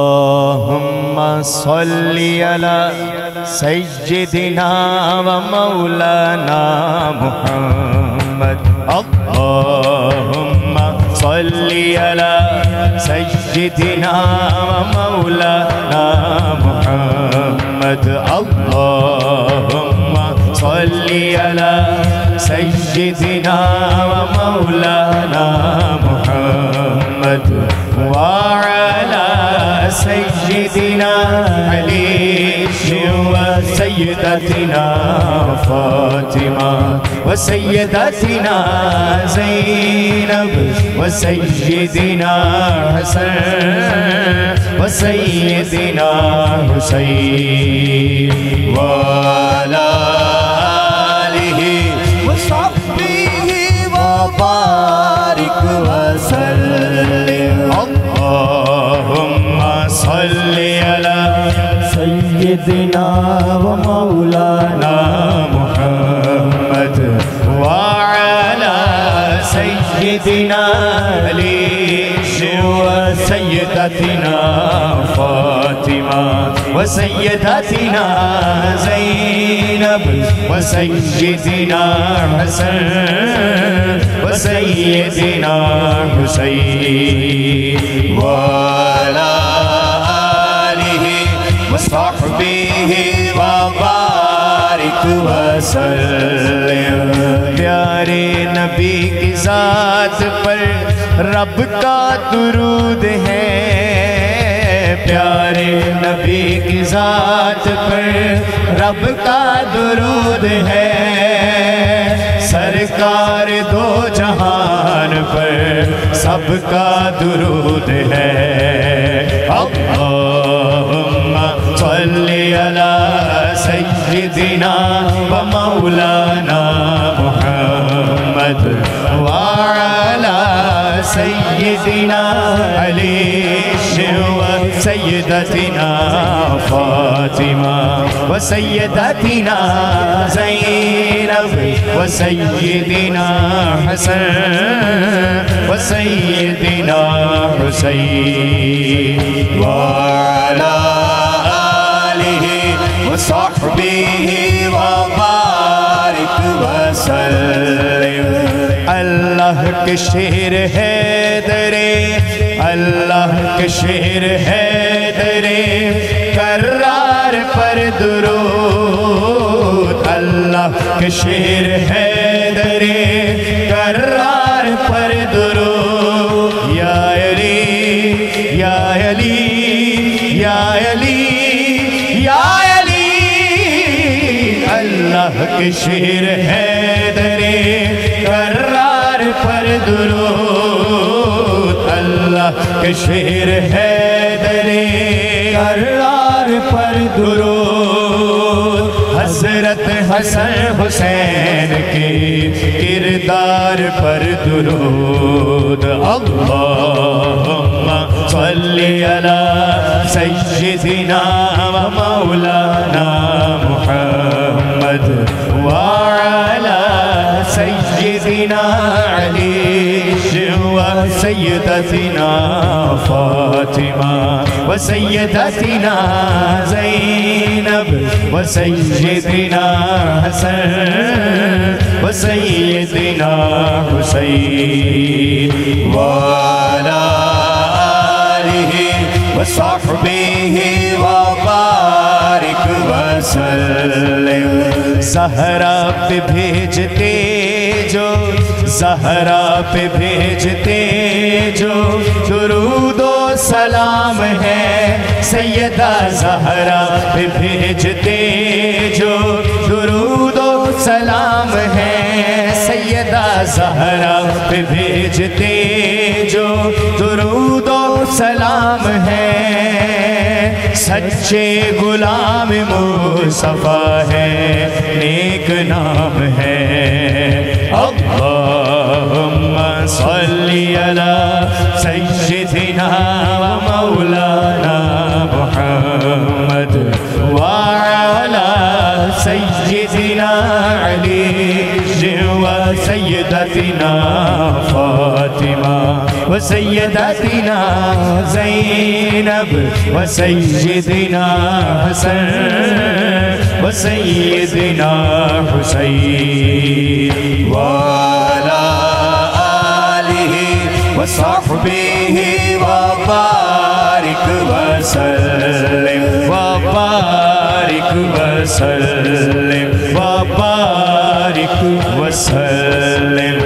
اللهم صل على سيدنا ومولانا محمد. اللهم صل على سيدنا ومولانا محمد. اللهم صل على سيدنا ومولانا محمد وعلى سيدنا علي وسيدتنا فاطمة وسيدتنا زينب وسيدنا حسن وسيدنا حسين وعلى آله وصحبه وبارك وسلم. اللهم صل على سيدنا ومولانا محمد وعلى سيدنا علي وسيدتنا فاطمة وسيدتنا زينب وسيدنا حسن وسيدنا حسين وعلى آله وصحبه وبارك وسلم. پیارے نبی کی ذات پر رب کا درود ہے. پیارے نبی کی ذات پر رب کا درود ہے. سرکار دو جہان پر سب کا درود ہے. اللہم صلی علی سیدنا و مولانا محمد وعلی سیدنا علی وسيدتنا فاطمة وسيدتنا زينب وسيدنا حسن وسيدنا حسين وعلى آله وصحبه وبارك وسلم. اللہ کے شیر حیدر اللہ کے شیر حیدر کرار پر درود. اللہ کے شیر حیدر کرار پر درود. یا علی یا علی یا علی یا علی. اللہ کے شیر حیدر کرار پر درود. اللہ کے شیر حیدر کرار پر درود. حضرت حسن حسین کے کردار پر درود. اللہم صلی علی سیدنا و مولانا محمد وعلی سیدنا علی وسيدتنا فاطمة وسيدتنا زينب وسيدنا حسن وسيدنا حسين وعلى آله وصحبه وبارك وسلم. زہرا پہ بھیجتے جو زہرا پہ بھیجتے جو درود و سلام ہے. سیدہ زہرا پہ بھیجتے جو درود و سلام ہے. سیدہ زہرا پہ بھیجتے جو درود و سلام ہے. سچے غلام مصطفیٰ ہے نیک نام ہے. اللہم صلی علی سیدنا و مولانا محمد وعلی سیدنا علی وسیدتنا فاطمہ وسيدتنا زينب وسيدنا حسن وسيدنا حسين وعلى آله وصحبه وبارك وسلم وبارك وسلم وبارك وسلم